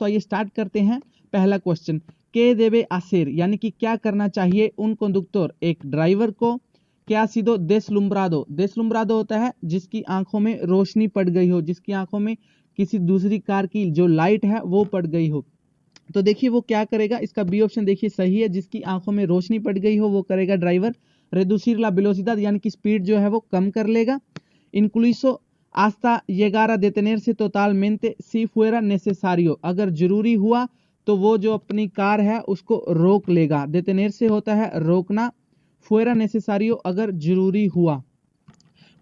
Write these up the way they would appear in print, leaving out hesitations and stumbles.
तो आइए स्टार्ट करते हैं। पहला क्वेश्चन, के देवे आसेर यानी कि क्या करना चाहिए उन कंडक्टर एक ड्राइवर को, क्या सिदो देसलुम्ब्रादो, देसलुम्ब्रादो होता है जिसकी आंखों में रोशनी पड़ गई हो, जिसकी आंखों में किसी दूसरी कार की जो लाइट है वो पड़ गई हो। तो देखिए वो क्या करेगा, इसका बी ऑप्शन देखिए सही है, जिसकी आंखों में रोशनी पड़ गई हो वो करेगा ड्राइवर। रेडुसिर ला वेलोसिडad यानी कि स्पीड जो है वो कम कर लेगा। इंक्लुइसो hasta llegar a detenerse totalmente si fuera necesario, अगर जरूरी हुआ तो वो जो अपनी कार है उसको रोक लेगा। detener से होता है रोकना, fuera necesario अगर जरूरी हुआ।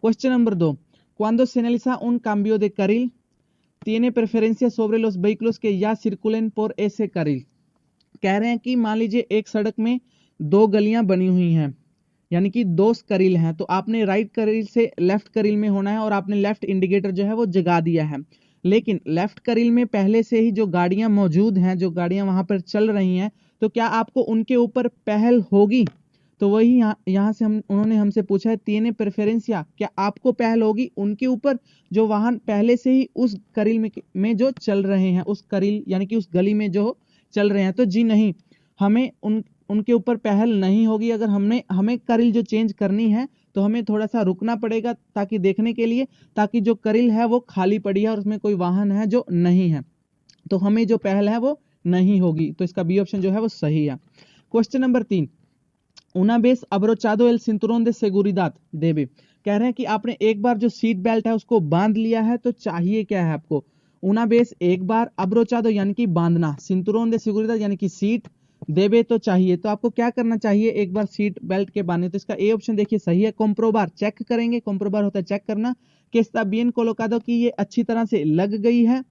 Question number 2, cuando se analiza un cambio de carril tiene preferencia sobre los vehículos que ya circulen por ese carril। कह रहे हैं कि मान लीजिए एक सड़क में दो गलियां बनी हुई हैं, यानी कि दो करील हैं, तो आपने राइट करील से लेफ्ट करील में होना है और आपने लेफ्ट इंडिकेटर जो है वो जगा दिया है। लेकिन लेफ्ट करील में पहले से ही जो गाड़ियां मौजूद हैं, जो गाड़ियां वहां पर चल रही हैं, तो क्या आपको उनके ऊपर पहल होगी? तो वही यहाँ से उन्होंने हमसे पूछा है, तीन प्रेफरेंसिया, क्या आपको पहल होगी उनके ऊपर जो वाहन पहले से ही उस करील में जो चल रहे हैं, उस करील यानी कि उस गली में जो चल रहे हैं? तो जी नहीं, हमें उनके ऊपर पहल नहीं होगी। अगर हमें करील जो चेंज करनी है तो हमें थोड़ा सा रुकना पड़ेगा ताकि देखने के लिए, ताकि जो करील है वो खाली पड़ी है और उसमें कोई वाहन है जो नहीं है, तो हमें जो पहल है वो नहीं होगी। तो इसका बी ऑप्शन जो है वो सही है। Question number 3, una vez abrochado el cinturón de seguridad debe, कह रहे हैं कि आपने एक बार जो सीट बेल्ट है उसको बांध लिया है, तो चाहिए क्या है आपको? una vez एक बार, abrochado यानी कि बांधना, cinturón de seguridad यानी कि सीट, देवे तो चाहिए, तो आपको क्या करना चाहिए एक बार सीट बेल्ट के बांधने? तो इसका ए ऑप्शन देखिए सही है। कंप्रोबार चेक करेंगे, कंप्रोबार होता है चेक करना, कि está bien colocado की ये अच्छी तरह से लग गई है,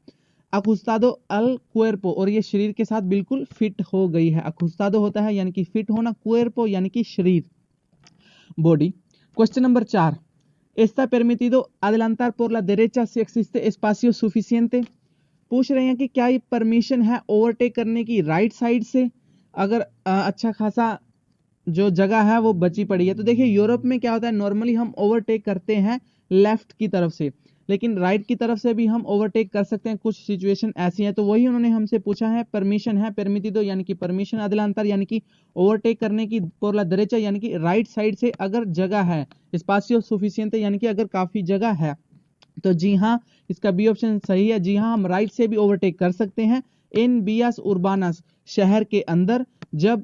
अकुस्तादो अल कुएर्पो और ये शरीर के साथ बिल्कुल फिट हो गई है। अकुस्तादो होता है यानी कि फिट होना, कुएर्पो यानी कि शरीर, body. Question number 4, está permitido adelantar por la derecha si existe espacio suficiente, पूछ रहे हैं कि क्या ये परमिशन है ओवरटेक करने की राइट साइड से अगर अच्छा खासा जो जगह है वो बची पड़ी है? तो देखिए यूरोप में क्या होता है, नॉर्मली हम ओवरटेक करते हैं लेफ्ट की तरफ से, लेकिन राइट की तरफ से भी हम ओवरटेक कर सकते हैं, कुछ सिचुएशन ऐसी हैं। तो वही उन्होंने हमसे पूछा है, परमिशन है परमिटिदो यानी कि परमिशन, अदलांतर यानी कि ओवरटेक करने की, por la derecha यानी कि राइट साइड से अगर जगह है, स्पासियो सुफिशिएंटे यानी कि अगर काफी जगह है। तो जी हाँ, इसका बी ऑप्शन सही है। जी हाँ, हम राइट से भी ओवरटेक कर सकते हैं। इन बियास उर्बानस शहर के अंदर, जब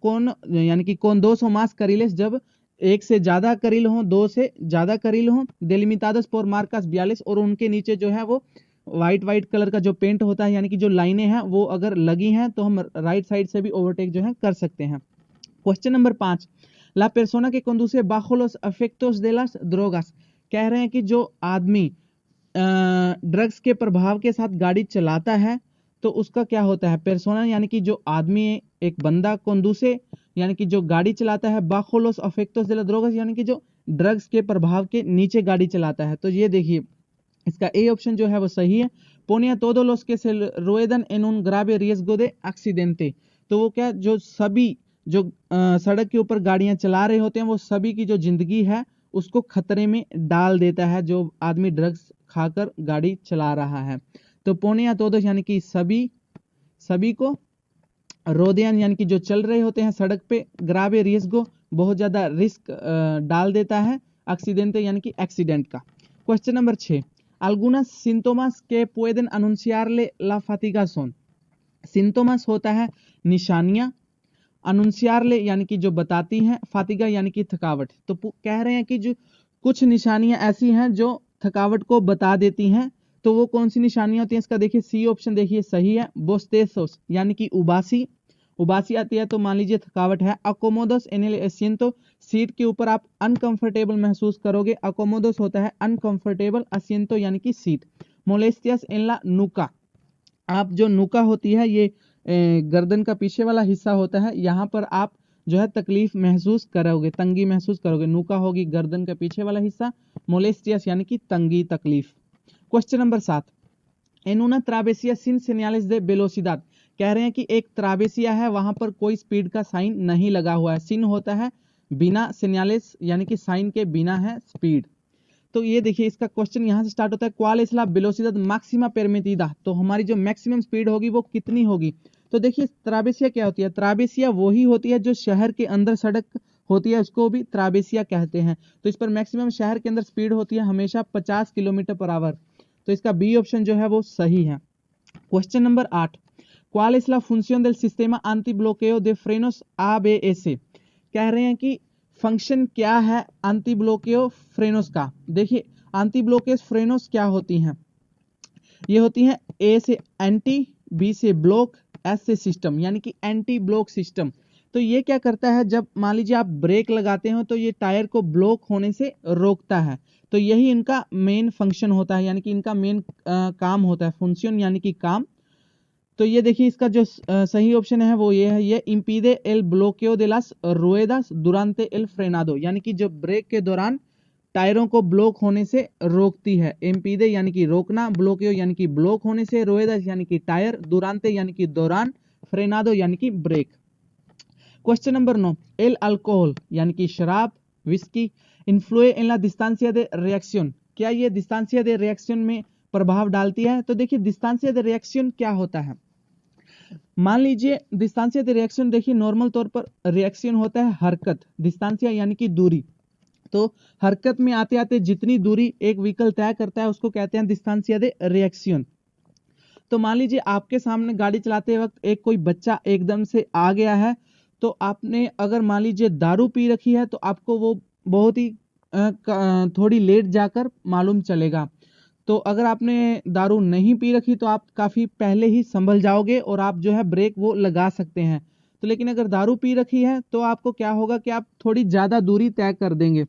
कौन यानी कि कौन 200 मास करीलेस, जब एक से ज्यादा करील हो, दो से ज्यादा करील हो, डेलिमितादस por marcas viales और उनके नीचे जो है वो व्हाइट कलर का जो पेंट होता है यानी कि जो लाइनें हैं वो अगर लगी हैं, तो हम राइट साइड से भी ओवरटेक जो है कर सकते हैं। क्वेश्चन नंबर 5, ला persona que conduce bajo los efectos de las drogas, कह रहे हैं कि जो आदमी ड्रग्स के प्रभाव के साथ गाड़ी चलाता है तो उसका क्या होता है? पेर्सोना यानी कि जो आदमी, एक बंदा, कोंदुसे यानी कि जो गाड़ी चलाता है, बाखो लोस अफेक्टोस de las drogas यानी कि जो ड्रग्स के प्रभाव के नीचे गाड़ी चलाता है। तो ये देखिए इसका ए ऑप्शन जो है वो सही है। पोनिया todos los que se ruedan en un grave riesgo de accidente, तो वो क्या, जो सभी जो सड़क के ऊपर गाड़ियां चला रहे होते हैं वो सभी की जो जिंदगी है उसको खतरे में डाल देता है, जो आदमी ड्रग्स खाकर गाड़ी चला रहा है। तो पोनिया तोदो यानी कि सभी को, रोदियन यानी कि जो चल रहे होते हैं सड़क पे, ग्रावे रिस्को बहुत ज्यादा रिस्क डाल देता है, एक्सीडेंटे यानी कि एक्सीडेंट का। Question number 6, algunas síntomas que pueden anunciarle la fatigación, सिंटोमस होता है निशानियां, अनुंसियारले यानी कि जो बताती हैं, फातिगा यानी कि थकावट। तो कह रहे हैं कि जो कुछ निशानियां ऐसी हैं जो थकावट को बता देती हैं, तो वो कौन सी निशानियां होती हैं? इसका देखिए सी ऑप्शन देखिए सही है। बोस्टेसोस यानी कि उबासी आती है, तो मान लीजिए थकावट है। अकोमोदोस एन एल एसियंतो, सीट के ऊपर आप अनकंफर्टेबल महसूस करोगे, अकोमोदोस होता है अनकंफर्टेबल, असियंतो यानी कि सीट। मोलेस्टियस एन ला नुका, आप जो नुका होती है ये गर्दन का पीछे वाला हिस्सा होता है, यहाँ पर आप जो है तकलीफ महसूस करोगे, तंगी महसूस करोगे। नुका होगी गर्दन का पीछे वाला हिस्सा, मोलेस्टियस यानी कि तंगी, तकलीफ। Question number 7, en una travesía sin señales de velocidad, कह रहे हैं कि एक ट्रावेसिया है, वहां पर कोई स्पीड का साइन नहीं लगा हुआ है। सिन होता है बिना, सेन्यालिस यानी कि साइन के बिना है स्पीड। तो ये देखिए इसका क्वेश्चन यहाँ से स्टार्ट होता है, क्वाल es la velocidad máxima permitida, तो हमारी जो मैक्सिमम स्पीड होगी वो कितनी होगी। तो देखिए त्राबेसिया क्या होती है, त्राबेसिया वही होती है जो शहर के अंदर सड़क होती है, उसको भी त्राबेसिया कहते हैं। तो इस पर मैक्सिमम शहर के अंदर स्पीड होती है हमेशा 50 किलोमीटर पर आवर। तो इसका बी ऑप्शन जो है वो सही है। Question number 8, ¿cuál es la función del sistema antibloqueo de frenos ABS? कह रहे हैं कि फंक्शन क्या है एंटी ब्लोकेओ फ्रेनोस का। देखिए एंटी ब्लोकेज फ्रेनोस क्या होती हैं, ये होती हैं ए से एंटी, बी से ब्लॉक, एस से सिस्टम, यानी कि एंटी ब्लॉक सिस्टम। तो ये क्या करता है, जब मान लीजिए आप ब्रेक लगाते हो तो ये टायर को ब्लॉक होने से रोकता है। तो यही इनका मेन फंक्शन होता है, यानी कि इनका मेन काम होता है, फंक्शन यानी कि काम। तो ये देखिए इसका जो सही ऑप्शन है वो ये है, ये इम्पीडे L ब्लोकेओ de las ruedas durante el frenado, यानी कि जो ब्रेक के दौरान टायरों को ब्लॉक होने से रोकती है। इम्पीडे यानी कि रोकना, ब्लोकेओ यानी कि ब्लॉक होने से, रुएदास यानी कि टायर, दुरांते यानी कि दौरान, फ्रेनादो यानी कि ब्रेक। क्वेश्चन नंबर 9, एल अल्कोहल यानी कि शराब, विस्की, इन्फ्लुए इन ला डिस्टेंसिया दे रिएक्शन, क्या ये डिस्टेंसिया दे रिएक्शन में प्रभाव डालती है। तो देखिए डिस्टेंसिया दे रिएक्शन क्या होता है, मान लीजिए डिस्टेंसिया दे रिएक्शन, देखिए नॉर्मल तौर पर रिएक्शन होता है हरकत, डिस्टेंसिया यानी कि दूरी। तो हरकत में आते आते जितनी दूरी एक व्हीकल तय करता है उसको कहते हैं डिस्टेंसिया दे रिएक्शन। तो मान लीजिए आपके सामने गाड़ी चलाते वक्त एक कोई बच्चा एकदम से आ गया है, तो आपने अगर मान लीजिए दारू पी रखी है तो आपको वो बहुत ही थोड़ी लेट जाकर मालूम चलेगा। तो अगर आपने दारू नहीं पी रखी तो आप काफी पहले ही संभल जाओगे और आप जो है ब्रेक वो लगा सकते हैं। तो लेकिन अगर दारू पी रखी है तो आपको क्या होगा कि आप थोड़ी ज्यादा दूरी तय कर देंगे।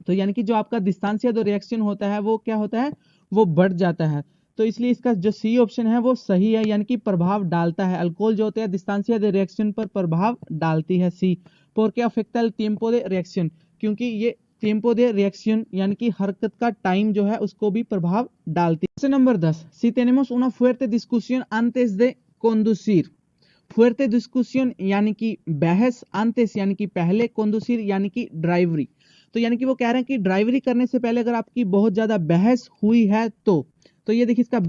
तो यानी कि जो आपका डिस्टेंसिया दो रिएक्शन होता है वो क्या होता है, वो बढ़ जाता है। तो इसलिए इसका जो सी ऑप्शन है वो सही है, यानी कि प्रभाव डालता है। अल्कोहल जो होता है डिस्टेंसिया दे रिएक्शन पर प्रभाव डालती है, सी। porque afecta el tiempo de reacción, क्योंकि ये टेम्पो दे रिएक्शन यानी कि हरकत का टाइम जो है उसको भी प्रभाव डालती है। Question number 10, si tenemos una fuerte discusión antes de conducir, fuerte discusión यानी कि बहस, antes यानी कि पहले, conducir यानी कि ड्राइवरी। तो यानी कि वो कह रहे हैं कि ड्राइवरी करने से पहले अगर आपकी बहुत ज्यादा बहस हुई है तो ये देखिए इसका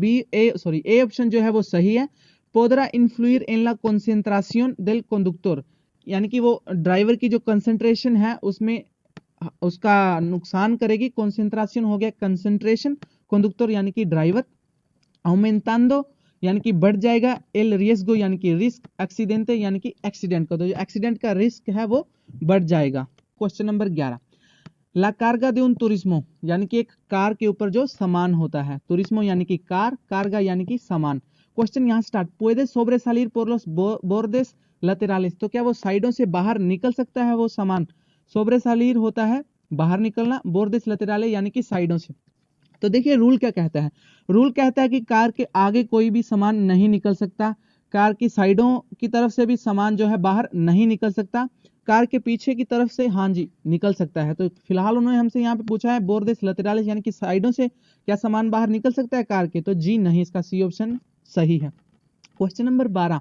ए ऑप्शन जो है वो सही है। podrá influir en la concentración del conductor, यानी कि वो ड्राइवर की जो कंसंट्रेशन है उसमें उसका नुकसान करेगी। कंसंट्रेशन हो गया कंसंट्रेशन, कंडक्टर यानी कि ड्राइवर। aumentando यानी कि बढ़ जाएगा, एल रिस्को यानी कि रिस्क, एक्सीडेंट यानी कि एक्सीडेंट का, तो जो एक्सीडेंट का रिस्क है वो बढ़ जाएगा। क्वेश्चन नंबर 11, ला कार्गा de un turismo यानी कि एक कार के ऊपर जो सामान होता है, तुरिस्मो यानी कि कार, कार्गा यानी कि सामान। क्वेश्चन यहाँ start, puede sobresalir por los bordes laterales, तो क्या वो साइडों से बाहर निकल सकता है वो सामान। sobresalir होता है बाहर निकलना, bordes laterales यानी कि साइडों से। तो देखिए रूल क्या कहता है, रूल कहता है कि कार के आगे कोई भी सामान नहीं निकल सकता, कार की साइडों की तरफ से भी सामान जो है बाहर नहीं निकल सकता, कार के पीछे की तरफ से हाँ जी निकल सकता है। तो फिलहाल उन्होंने हमसे यहाँ पे पूछा है बोर्डेस लतेरालिस यानी कि साइडों से क्या सामान बाहर निकल सकता है कार के, तो जी नहीं, इसका सी ऑप्शन सही है। क्वेश्चन नंबर 12,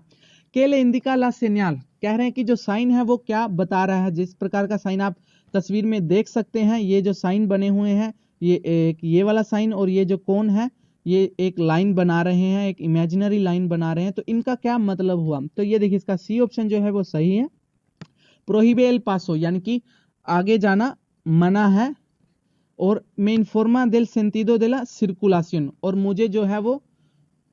केले इंडिका ला सेन्याल, कह रहे हैं कि जो साइन है वो क्या बता रहा है। जिस प्रकार का साइन आप तस्वीर में देख सकते हैं, ये जो साइन बने हुए हैं, ये वाला साइन और ये जो कोन है ये एक लाइन बना रहे हैं, एक इमेजिनरी लाइन बना रहे हैं, तो इनका क्या मतलब हुआ। तो ये देखिए इसका सी ऑप्शन जो है वो सही है। प्रोहिबे एल पासो यानी कि आगे जाना मना है, और मैं इन्फॉर्मा देल सेंटिडो de la circulación, और मुझे जो है वो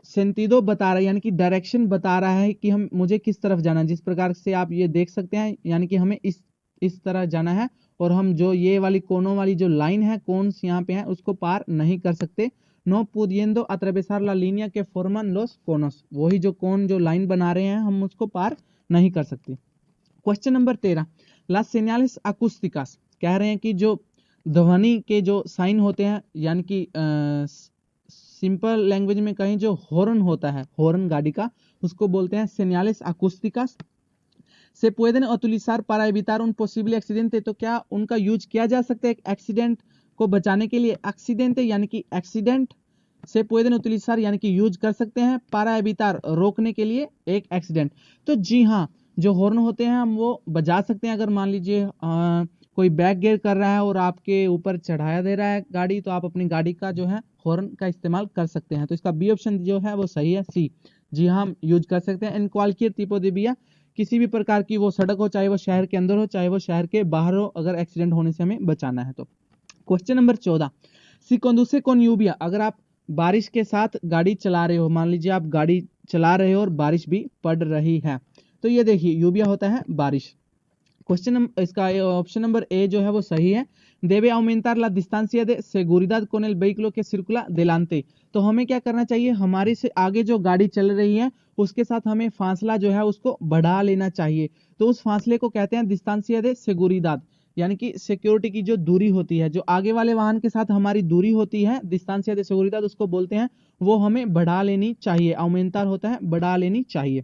सेंटिडो बता रहा है यानी कि डायरेक्शन बता रहा है कि हम मुझे किस तरफ जाना है। जिस प्रकार से आप ये देख सकते हैं यानी कि हमें इस तरह जाना है, और हम जो ये वाली कोनों वाली जो लाइन है, कोन्स यहाँ पे है, उसको पार नहीं कर सकते। नो pudiendo atravesar la línea que forman los conos, वही जो कोन जो लाइन बना रहे हैं हम उसको पार नहीं कर सकते। Question number 13, las señales acústicas, कह रहे हैं कि जो ध्वनि के जो साइन होते हैं यानी कि सिंपल लैंग्वेज में कहीं जो हॉर्न होता है, हॉर्न गाड़ी का, उसको बोलते हैं señales acústicas। से pueden utilizar para evitar un posible accidente, तो क्या उनका यूज किया जा सकता है एक एक्सीडेंट को बचाने के लिए। एक्सीडेंट यानी कि एक्सीडेंट, से pueden utilizar यानी कि यूज कर सकते हैं, para evitar रोकने के लिए एक एक्सीडेंट। तो जी हाँ, जो हॉर्न होते हैं हम वो बजा सकते हैं। अगर मान लीजिए कोई बैक गियर कर रहा है और आपके ऊपर चढ़ाया दे रहा है गाड़ी, तो आप अपनी गाड़ी का जो है हॉर्न का इस्तेमाल कर सकते हैं। तो इसका बी ऑप्शन जो है वो सही है, सी। जी हाँ, हम यूज कर सकते हैं। इन क्वालियर tipo de vía, किसी भी प्रकार की वो सड़क हो, चाहे वो शहर के अंदर हो चाहे वो शहर के बाहर हो, अगर एक्सीडेंट होने से हमें बचाना है तो। क्वेश्चन नंबर 14, सी conduce con lluvia, अगर आप बारिश के साथ गाड़ी चला रहे हो, मान लीजिए आप गाड़ी चला रहे हो और बारिश भी पड़ रही है, तो ये देखिए यूबिया होता है बारिश। क्वेश्चन इसका ऑप्शन नंबर ए जो है वो सही है। देवे aumentar la distancia de seguridad con el vehículo que circula delante, तो हमें क्या करना चाहिए, हमारे से आगे जो गाड़ी चल रही है उसके साथ हमें फासला जो है उसको बढ़ा लेना चाहिए। तो उस फासले को कहते हैं distancia de seguridad, यानी कि सिक्योरिटी की जो दूरी होती है, जो आगे वाले वाहन के साथ हमारी दूरी होती है distancia de seguridad उसको बोलते हैं, वो हमें बढ़ा लेनी चाहिए। aumentar होता है बढ़ा लेनी चाहिए।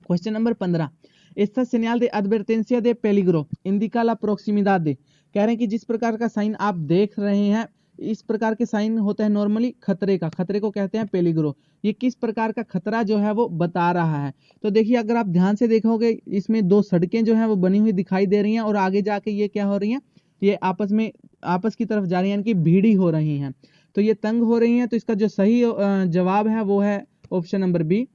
Question number 15, esta señal de advertencia de peligro indica la proximidad de, कह रहे हैं कि जिस प्रकार का साइन आप देख रहे हैं, इस प्रकार के साइन होता है नॉर्मली खतरे का, खतरे को कहते हैं पेलिग्रो। ये किस प्रकार का खतरा जो है वो बता रहा है। तो देखिए अगर आप ध्यान से देखोगे, इसमें दो सड़कें जो है वो बनी हुई दिखाई दे रही हैं और आगे जाके ये क्या हो रही हैं, ये आपस की तरफ जा रही हैं, यानी कि भीड़ी हो रही हैं, तो ये तंग हो रही हैं। तो इसका जो सही जवाब है वो है option number B,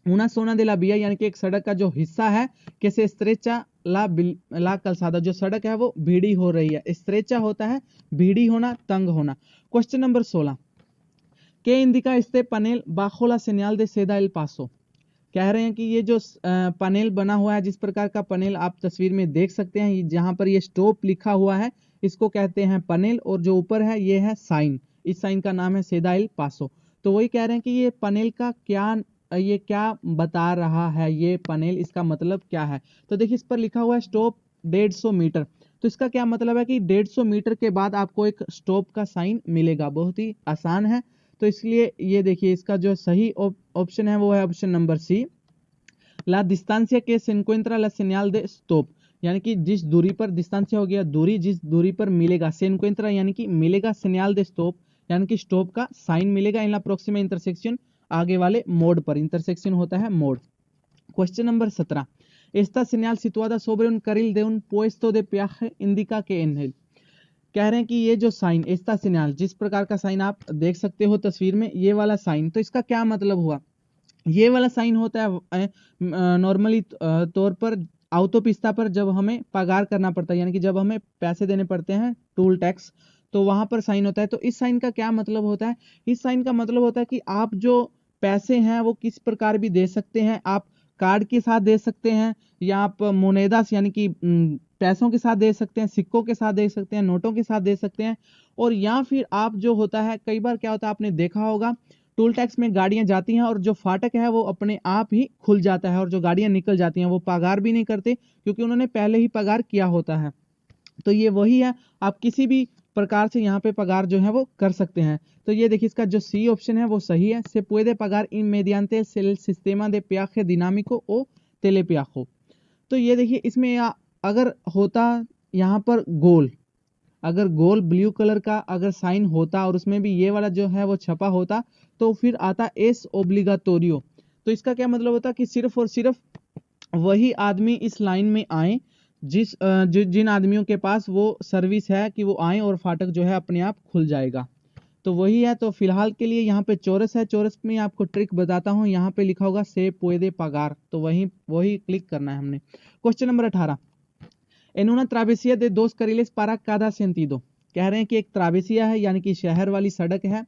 una zona de la vía, यानी कि एक सड़क का जो हिस्सा है, कैसे स्ट्रेचा ला कलसादा, जो सड़क है वो भीड़ी हो रही है। स्ट्रेचा होता है भीड़ी होना, तंग होना। क्वेश्चन नंबर 16, के indica este panel bajo la señal de seda el paso, कह रहे हैं कि ये जो पैनल बना हुआ है, जिस प्रकार का पैनल आप तस्वीर में देख सकते हैं, जहां पर ये स्टॉप लिखा हुआ है इसको कहते हैं पैनल, और जो ऊपर है ये है साइन, इस साइन का नाम है सेदा एल पासो। तो वही कह रहे हैं कि ये पैनल का ये क्या बता रहा है, ये पैनल इसका मतलब क्या है। तो देखिए इस पर लिखा हुआ है स्टॉप 150 मीटर, तो इसका क्या मतलब है कि 150 मीटर के बाद आपको एक स्टॉप का साइन मिलेगा। बहुत ही आसान है, तो इसलिए ये देखिए इसका जो सही ऑप्शन है वो है ऑप्शन नंबर सी, ला distancia que se encuentra la señal de stop, यानी कि जिस दूरी पर, distancia हो गया दूरी, जिस दूरी पर मिलेगा, se encuentra यानी कि मिलेगा, señal de stop यानी कि स्टॉप का साइन मिलेगा, इन ला प्रोक्सिमा इंटरसेक्शन, आगे वाले मोड पर, इंटरसेक्शन होता है mode. Question number 17, esta señal situada sobre un carril de un puesto de peaje indica que en él, कह रहे हैं कि ये जो साइन एस्ता सिग्नल, जिस प्रकार का साइन आप देख सकते हो तस्वीर में, ये वाला साइन, तो इसका क्या मतलब हुआ। ये वाला साइन होता है नॉर्मली तौर पर autoपिस्ता पर जब हमें पगार करना पड़ता है, यानी कि जब हमें पैसे देने पड़ते हैं टूल टैक्स, तो वहां पर साइन होता है। तो इस साइन का क्या मतलब होता है, इस साइन का मतलब होता है कि आप जो पैसे हैं वो किस प्रकार भी दे सकते हैं, आप कार्ड के साथ दे सकते हैं, या आप मोनेदास यानी कि पैसों के साथ दे सकते हैं, सिक्कों के साथ दे सकते हैं, नोटों के साथ दे सकते हैं, और या फिर आप जो होता है, कई बार क्या होता है आपने देखा होगा, टोल टैक्स में गाड़ियां जाती हैं और जो फाटक है वो अपने आप ही खुल जाता है और जो गाड़ियां निकल जाती हैं वो पगार भी नहीं करते, क्योंकि उन्होंने पहले ही पगार किया होता है। तो ये वही है, आप किसी भी प्रकार से यहाँ पे पगार जो है वो कर सकते हैं। तो ये देखिए इसका जो सी ऑप्शन है वो सही है, se puede pagar mediante el sistema de peaje dinámico o telepeajo। तो ये देखिए इसमें अगर होता यहाँ पर गोल, अगर गोल ब्लू कलर का अगर साइन होता और उसमें भी ये वाला जो है वो छपा होता, तो फिर आता एस ओब्लिगाटोरियो। तो इसका क्या मतलब होता कि सिर्फ और सिर्फ वही आदमी इस लाइन में आए जिन आदमियों के पास वो सर्विस है कि वो आए और फाटक जो है अपने आप खुल जाएगा। तो वही है। तो फिलहाल के लिए यहाँ पे चौरस है, चौरस में आपको ट्रिक बताता हूँ, यहाँ पे लिखा होगा से पुede pagar, तो वही क्लिक करना है हमने। Question number 18, en una travesía de dos carriles para cada sentido, कह रहे हैं कि एक ट्रावेसिया है यानी कि शहर वाली सड़क है,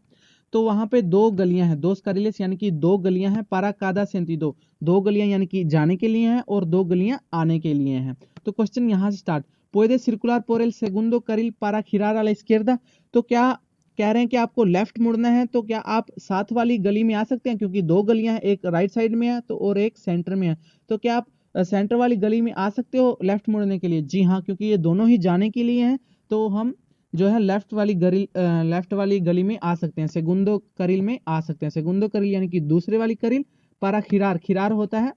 तो वहां पे दो गलियां हैं, dos carriles यानी कि दो गलियां हैं, para cada sentido, दो गलियां यानी कि जाने के लिए हैं और दो गलियां आने के लिए हैं। तो क्वेश्चन यहां से start, puede circular por el segundo carril para girar a la izquierda, तो क्या कह रहे हैं कि आपको लेफ्ट मुड़ना है, तो क्या आप साथ वाली गली में आ सकते हैं, क्योंकि दो गलियां हैं, एक राइट साइड में है तो और एक सेंटर में है, तो क्या आप सेंटर वाली गली में आ सकते हो लेफ्ट मुड़ने के लिए। जी हाँ, क्योंकि ये दोनों ही जाने के लिए हैं, तो हम जो है लेफ्ट वाली गली में आ सकते हैं, सेगुंदो करिल में आ सकते हैं। सेगुंदो करिल यानी कि दूसरे वाली करिल, पारा खिरार होता है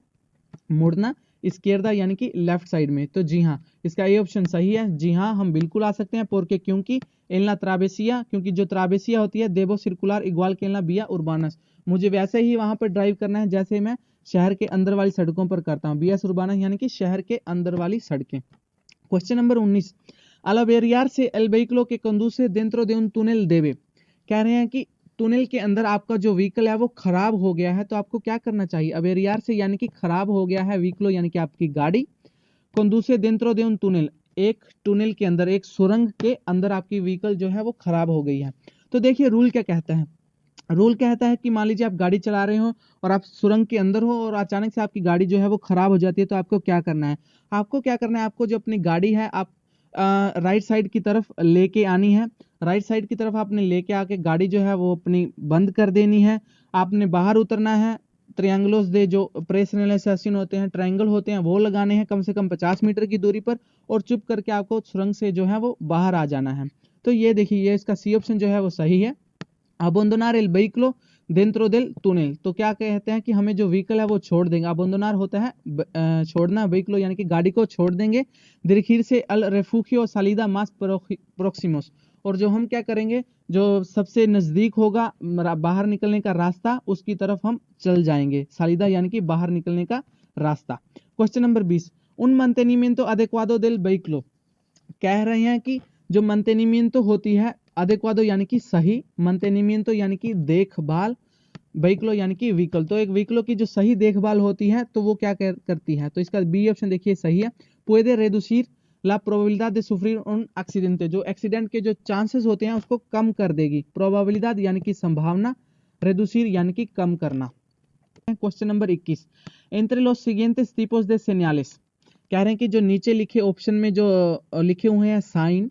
मुड़ना, इस्केर्दा यानी कि लेफ्ट साइड में। तो जी हाँ, इसका ये ऑप्शन सही है। जी हाँ, हम बिल्कुल आ सकते हैं, porque क्योंकि एलना ट्रावेसिया, क्योंकि जो ट्रावेसिया होती है देवो सर्कुलर इग्वाल के एलना बिया उर्बानस, मुझे वैसे ही वहां पर ड्राइव करना है जैसे मैं शहर के अंदर वाली सड़कों पर करता हूँ। बिया उर्बानस यानी कि शहर के अंदर वाली सड़कें। Question number 19, al averiarse el vehículo que conduce dentro de un túnel debe, कह रहे हैं कि टनल के अंदर आपका जो व्हीकल है वो खराब हो गया है तो आपको क्या करना चाहिए। अवेरियार से यानी कि खराब हो गया है व्हीकलो यानी कि आपकी गाड़ी, कंदूसे देंत्रो दे उन टनल, एक टनल के अंदर, एक सुरंग के अंदर आपकी व्हीकल जो है वो खराब हो गई है। तो देखिए रूल क्या कहता है। रूल कहता है कि मान लीजिए आप गाड़ी चला रहे हो और आप सुरंग के अंदर हो और अचानक से आपकी गाड़ी जो है वो खराब हो जाती है तो आपको क्या करना है। आपको क्या करना है, आपको जो अपनी गाड़ी है आप राइट साइड की तरफ लेके आनी है। राइट साइड की तरफ आपने लेके आके गाड़ी जो है वो अपनी बंद कर देनी है। आपने बाहर उतरना है। ट्रायंगलोस दे जो प्रेस रिलैक्सेशन होते हैं, ट्रायंगल होते हैं, वो लगाने हैं कम से कम 50 मीटर की दूरी पर और चुप करके आपको सुरंग से जो है वो बाहर आ जाना है। तो ये देखिए ये इसका सी ऑप्शन जो है वो सही है। अबोंदोनार एल व्हीकलो देंत्रो देल टूनेल, तो क्या कहते हैं कि हमें जो व्हीकल है वो छोड़ देंगे। अबोंदोनार होता है छोड़ना, व्हीकलो यानी कि गाड़ी को छोड़ देंगे। दिरखीर से अल रेफुगियो सालिदा मास प्रोक्सिमोस, और जो हम क्या करेंगे, जो सबसे नजदीक होगा बाहर निकलने का रास्ता उसकी तरफ हम चल जाएंगे। सालिदा यानी कि बाहर निकलने का रास्ता। क्वेश्चन नंबर 20, उन mantenimiento adecuado del vehículo, कह रहे हैं कि जो mantenimiento होती है adecuado यानी कि सही, mantenimiento यानी कि देखभाल, व्हीकलो यानी कि व्हीकल, तो एक व्हीकलो की जो सही देखभाल होती है तो वो क्या करती है। तो इसका बी ऑप्शन देखिए सही है। puede reducir la probabilidad de sufrir un accidente, जो एक्सीडेंट के जो चांसेस होते हैं उसको कम कर देगी। प्रोबेबिलिडad यानी कि संभावना, reducir यानी कि कम करना। Question number 21, entre los siguientes tipos de señales, कह रहे हैं कि जो नीचे लिखे ऑप्शन में जो लिखे हुए हैं साइन,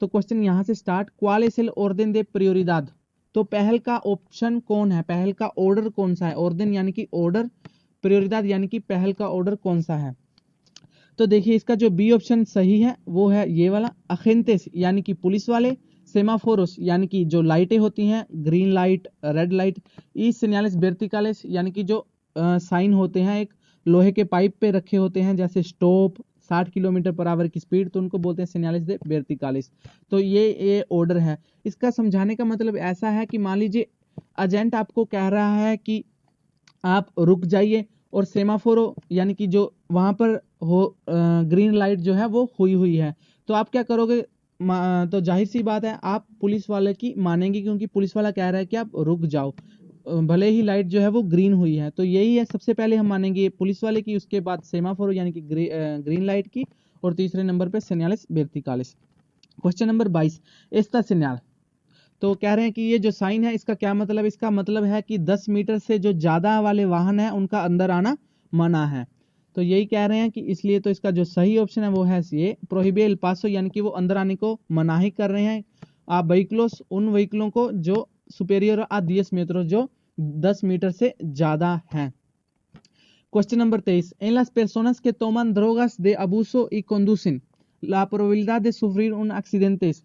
तो क्वेश्चन यहां से start, cuál es el orden de prioridad, तो पहल का ऑप्शन कौन है, पहल का ऑर्डर कौन सा है। ऑर्डर यानी कि ऑर्डर, प्रियोरिदाद यानी कि पहल का ऑर्डर कौन सा है। तो देखिए इसका जो बी ऑप्शन सही है वो है ये वाला, अखेंतेस यानी कि पुलिस वाले, सेमाफोरोस यानी कि जो लाइटें होती हैं, ग्रीन लाइट, रेड लाइट, ई सिग्नल्स वर्टिकल्स यानी कि जो साइन होते हैं एक लोहे के पाइप पे रखे होते हैं, जैसे स्टॉप, 60 किलोमीटर पर आवर की स्पीड, तो उनको बोलते हैं सिग्नल्स दे वर्टिकल्स। तो ये ऑर्डर है। इसका समझाने का मतलब ऐसा है कि मान लीजिए एजेंट आपको कह रहा है कि आप रुक जाइए और सेमाफोरो यानी कि जो वहां पर हो ग्रीन लाइट जो है वो हुई है, तो आप क्या करोगे, तो जाहिर सी बात है आप पुलिस वाले की मानेंगे क्योंकि पुलिस वाला कह रहा है कि आप रुक जाओ भले ही लाइट जो है वो ग्रीन हुई है। तो यही है, सबसे पहले हम मानेंगे पुलिस वाले की, उसके बाद सेमाफोरो यानी कि ग्रीन लाइट की, और तीसरे नंबर पे signals verticals. Question number 22, Esta signal, तो कह रहे हैं कि ये जो साइन है इसका क्या मतलब, इसका मतलब है कि 10 मीटर से जो ज्यादा वाले वाहन है उनका अंदर आना मना है। तो यही कह रहे हैं कि इसलिए तो इसका जो सही ऑप्शन है वो है ये, प्रोहिबे एल पासो, यानी कि वो अंदर आने को मनाही कर रहे हैं। आप व्हीकलोस, उन व्हीकलों को जो सुपेरियर आ 10 मीटर, जो 10 मीटर से ज्यादा हैं। Question number 23, en las personas que toman drogas de abuso y conducen, la probabilidad de sufrir un accidentes,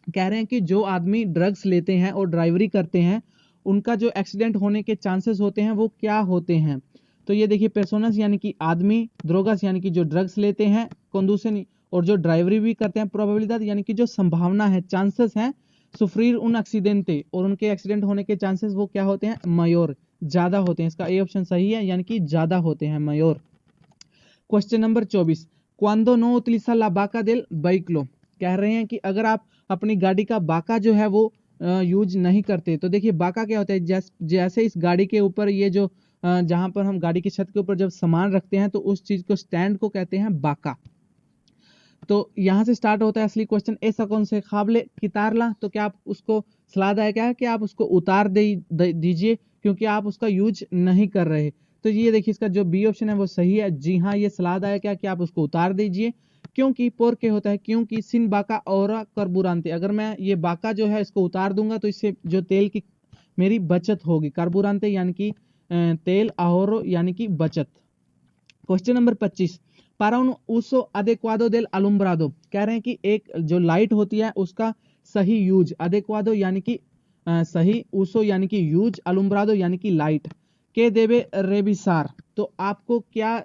कह रहे हैं कि जो आदमी ड्रग्स लेते हैं और ड्राइवरी करते हैं उनका जो एक्सीडेंट होने के चांसेस होते हैं वो क्या होते हैं। तो ये देखिए पर्सोनस यानी कि आदमी, ड्रोगस यानी कि जो ड्रग्स लेते हैं, कंडूसन और जो ड्राइवरी भी करते हैं, प्रोबेबिलिटी यानी कि जो संभावना है, चांसेस हैं, सुफ्रीर उन एक्सीडेंटे, और उनके एक्सीडेंट होने के चांसेस वो क्या होते हैं, मयोर, ज्यादा होते हैं। इसका ए ऑप्शन सही है, यानी कि ज्यादा होते हैं, मयोर। क्वेश्चन नंबर 24, क्वांडो नो उतलिसा ला बाका देल बाइक्लो, कह रहे हैं कि अगर आप अपनी गाड़ी का बाका जो है वो यूज नहीं करते, तो देखिए बाका क्या होता है, जैसे इस गाड़ी के ऊपर ये जो जहां पर हम गाड़ी की छत के ऊपर जब सामान रखते हैं तो उस चीज को, स्टैंड को कहते हैं बाका। तो यहां से स्टार्ट होता है असली क्वेश्चन, ऐसा कौन से खाबले कितारला, तो क्या आप उसको सलाह है क्या कि आप उसको उतार दीजिए क्योंकि आप उसका यूज नहीं कर रहे। तो ये देखिए इसका जो बी ऑप्शन है वो सही है। जी हाँ, ये सलाह है क्या कि आप उसको उतार दीजिए, क्योंकि पोर के होता है, क्योंकि सिन बाका और कार्बुरांते, अगर मैं ये बाका जो है इसको उतार दूंगा तो इससे जो तेल की मेरी बचत होगी। कार्बुरांते यानी कि तेल, ahorro यानी कि बचत। Question number 25, para un uso adecuado del alumbrado, कह रहे हैं कि एक जो लाइट होती है उसका सही यूज, adecuado यानी कि सही, uso यानी कि यूज, alumbrado यानी कि लाइट, के देवे रेविसार, तो आपको क्या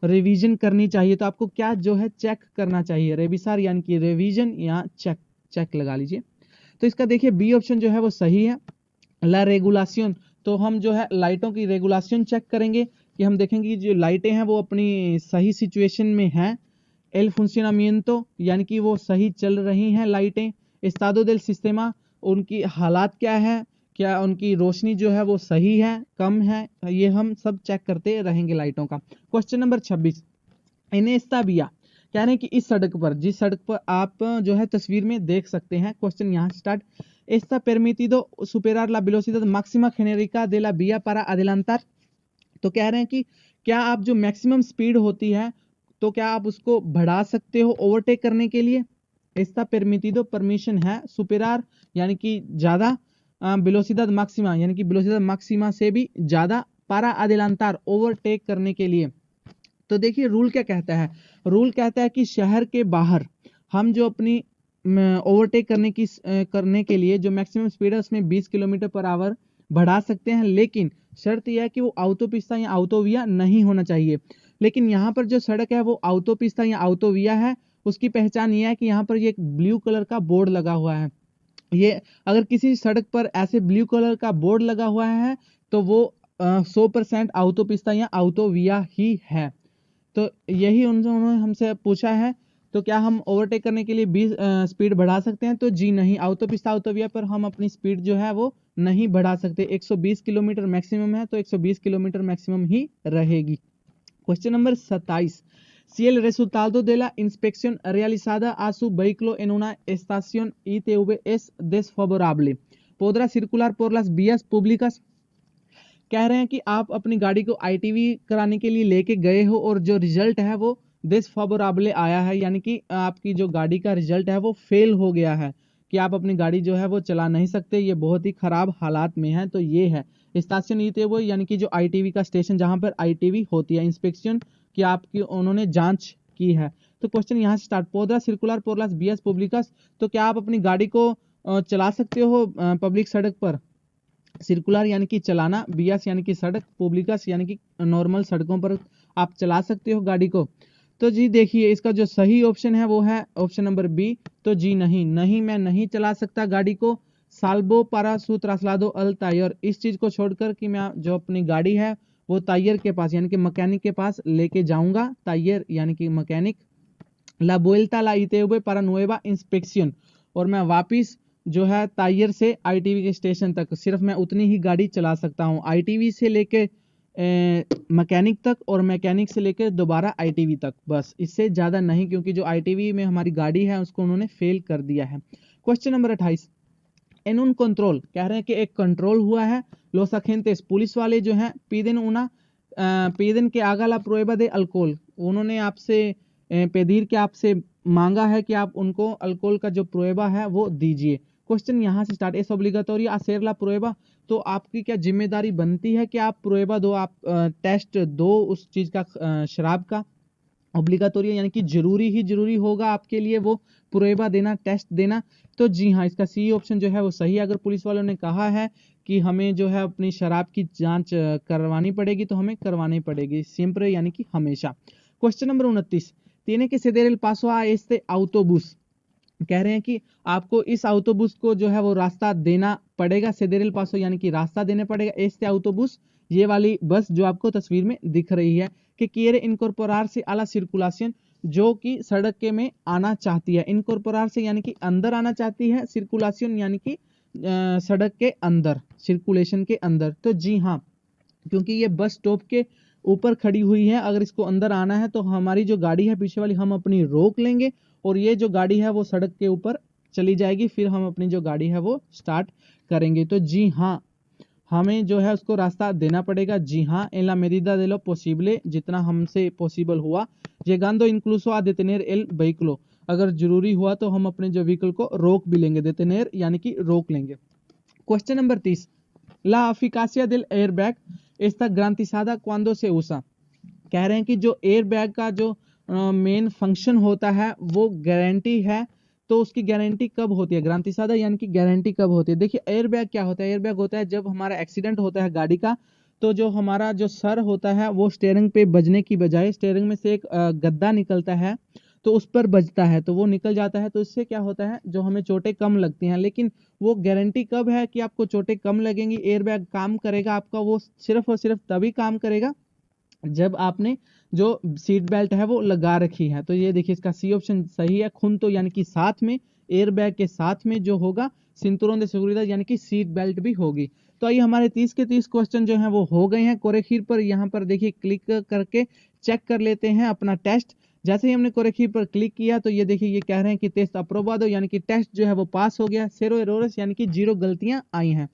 रिवीजन करनी चाहिए, तो आपको क्या जो है चेक करना चाहिए। रेविसार यानी कि रिवीजन या चेक, चेक लगा लीजिए। तो इसका देखिए बी ऑप्शन जो है वो सही है, ला रेगुलासियन, तो हम जो है लाइटों की रेगुलासियन चेक करेंगे कि हम देखेंगे कि जो लाइटें हैं वो अपनी सही सिचुएशन में हैं एल फंक्शनमिento यानी कि वो सही चल रही हैं लाइटें, estado del sistema उनकी हालात क्या है, क्या उनकी रोशनी जो है वो सही है कम है, ये हम सब चेक करते रहेंगे लाइटों का। क्वेश्चन नंबर 26, इनेस्ता बिया कह रहे हैं कि इस सड़क पर, जिस सड़क पर आप जो है तस्वीर में देख सकते हैं, क्वेश्चन यहाँ start, está permitido superar la velocidad máxima genérica de la vía para adelantar, तो कह रहे हैं कि क्या आप जो मैक्सिमम स्पीड होती है तो क्या आप उसको बढ़ा सकते हो ओवरटेक करने के लिए। está permitido परमिशन है, सुपेरार यानी कि ज्यादा, वेलोसिडad मैक्सिमा यानी कि वेलोसिडad मैक्सिमा से भी ज्यादा, पारा अदेलांतार ओवरटेक करने के लिए। तो देखिए रूल क्या कहता है, रूल कहता है कि शहर के बाहर हम जो अपनी ओवरटेक करने के लिए जो मैक्सिमम स्पीड है उसमें 20 किलोमीटर पर आवर बढ़ा सकते हैं, लेकिन शर्त यह है कि वो ऑटोपिस्ता या ऑटोविया नहीं होना चाहिए। लेकिन यहाँ पर जो सड़क है वो ऑटोपिस्ता या ऑटोविया है, उसकी पहचान ये है कि यहाँ पर ये एक ब्लू कलर का बोर्ड लगा हुआ है। ये अगर किसी सड़क पर ऐसे ब्लू कलर का बोर्ड लगा हुआ है तो वो 100% ऑटोपिस्ता या ऑटोविया ही है। तो यही उन्होंने हमसे पूछा है, तो क्या हम ओवरटेक करने के लिए 20 स्पीड बढ़ा सकते हैं, तो जी नहीं, ऑटोपिस्ता ऑटोविया पर हम अपनी स्पीड जो है वो नहीं बढ़ा सकते। 120 किलोमीटर मैक्सिमम है तो 120 किलोमीटर मैक्सिमम ही रहेगी। Question number 27, si el resultado de la inspección realizada a su vehículo en una estación ITV es desfavorable, podrá circular por las vías públicas। कह रहे हैं कि आप अपनी गाड़ी को आईटीवी कराने के लिए लेके गए हो और जो रिजल्ट है वो डिसफेवरेबल आया है, यानी कि आपकी जो गाड़ी का रिजल्ट है वो फेल हो गया है, कि आप अपनी गाड़ी जो है वो चला नहीं सकते, ये बहुत ही खराब हालात में है। तो ये है स्टेशन ईते वो यानी कि जो आईटीवी का स्टेशन जहां पर आईटीवी होती है, इंस्पेक्शन की आपकी उन्होंने जांच की है। तो क्वेश्चन यहाँ से स्टार्ट, पोद्रा सर्कुलर पोर्लास बीएस पब्लिकस, तो क्या आप अपनी गाड़ी को चला सकते हो पब्लिक सड़क पर। सर्कुलर यानी कि चलाना, बीएस यानी कि सड़क, पब्लिकस यानी कि नॉर्मल सड़कों पर आप चला सकते हो गाड़ी को। तो जी देखिए इसका जो सही ऑप्शन है वो है ऑप्शन नंबर बी। तो जी नहीं, नहीं मैं नहीं चला सकता गाड़ी को साल्बो पारा सु त्रास्लादो अल तायर, इस चीज को छोड़कर कि मैं जो अपनी गाड़ी है वो तायर के पास यानी कि मैकेनिक के पास लेके जाऊंगा, तायर यानी कि मैकेनिक, ला बुएल्टा ला इते हुए पारा नुएवा इंस्पेक्शन, और मैं वापिस जो है तायर से आईटीवी के स्टेशन तक सिर्फ मैं उतनी ही गाड़ी चला सकता हूँ, आईटीवी से लेके मैकेनिक तक और मैकेनिक से लेकर दोबारा आईटीवी तक, बस इससे ज्यादा नहीं, क्योंकि जो आईटीवी में हमारी गाड़ी है उसको उन्होंने फेल कर दिया है। क्वेश्चन नंबर 28, एन उन कंट्रोल, कह रहे हैं कि एक कंट्रोल हुआ है, लोस अगेंtes पुलिस वाले जो हैं पीदन के आगाला प्रोएबा दे अल्कोहल, उन्होंने आपसे पेदीर के आपसे मांगा है कि आप उनको अल्कोहल का जो प्रोएबा है वो दीजिए। क्वेश्चन यहाँ से स्टार्ट, एस ओब्लिगाटोरी असेरला प्रोएबा, तो आपकी क्या जिम्मेदारी बनती है कि आप प्रोएबा दो, आप टेस्ट दो उस चीज का, शराब का। ऑब्लिगाटोरी यानी कि जरूरी ही जरूरी होगा आपके लिए वो प्रोएबा देना, टेस्ट देना। तो जी हाँ, इसका सी ऑप्शन जो है वो सही है। अगर पुलिस वालों ने कहा है कि हमें जो है अपनी शराब की जांच करवानी पड़ेगी तो हमें करवानी पड़ेगी, सिंपल यानी कि हमेशा। Question number 29, tiene que ceder el paso a este autobús, कह रहे हैं कि आपको इस ऑटोबुस को जो है वो रास्ता देना पड़ेगा, सेदेरल पासो यानी कि रास्ता देना पड़ेगा। este autobús, ये वाली बस जो आपको तस्वीर में दिख रही है, कि quiere incorporarse a la circulación, जो कि सड़क के में आना चाहती है, इनकॉर्पोरार से यानी कि अंदर आना चाहती है, सर्कुलेशन यानी कि सड़क के अंदर, सर्कुलेशन के अंदर। तो जी हाँ, क्योंकि ये बस स्टॉप के ऊपर खड़ी हुई है, अगर इसको अंदर आना है तो हमारी जो गाड़ी है पीछे वाली हम अपनी रोक लेंगे और ये जो गाड़ी है वो सड़क के ऊपर चली जाएगी, फिर हम अपनी जो गाड़ी है वो स्टार्ट करेंगे। तो जी हाँ, हमें जो है उसको रास्ता देना पड़ेगा। जी हाँ, en la medida de lo posible, जितना हमसे पॉसिबल हुआ, llegando incluso a detener el vehículo, अगर जरूरी हुआ तो हम अपने जो व्हीकल को रोक भी लेंगे, detener यानी कि रोक लेंगे। Question number 30, la eficacia del airbag está garantizada cuando se usa, कह रहे हैं कि जो एयर बैग का जो मेन फंक्शन होता है वो गारंटी है, तो उसकी गारंटी कब होती है, गारंटीसादा यानी कि गारंटी कब होती है। देखिए एयर बैग क्या होता है, एयर बैग होता है जब हमारा एक्सीडेंट होता है गाड़ी का, तो जो हमारा जो सर होता है वो स्टीयरिंग पे बजने की बजाय स्टीयरिंग में से एक गद्दा निकलता है तो उस पर बजता है, तो वो निकल जाता है, तो इससे क्या होता है जो हमें चोटें कम लगती हैं। लेकिन वो गारंटी कब है कि आपको चोटें कम लगेंगी, एयर बैग काम करेगा आपका, वो सिर्फ और सिर्फ तभी काम करेगा जब आपने जो सीट बेल्ट है वो लगा रखी है। तो ये देखिए इसका सी ऑप्शन सही है। खुंतो यानी कि साथ में, एयर बैग के साथ में जो होगा सिंतुरों दे seguridad यानी कि सीट बेल्ट भी होगी। तो आइए हमारे 30 के 30 क्वेश्चन जो हैं वो हो गए हैं। कोरेखीर पर यहाँ पर देखिए क्लिक करके चेक कर लेते हैं अपना टेस्ट। जैसे ही हमने कोरेखीर पर क्लिक किया तो ये देखिए ये कह रहे हैं कि टेस्ट अप्रोबादो यानी कि टेस्ट जो है वो पास हो गया। सेरो एरोरस यानी कि 0 गलतियां आई हैं।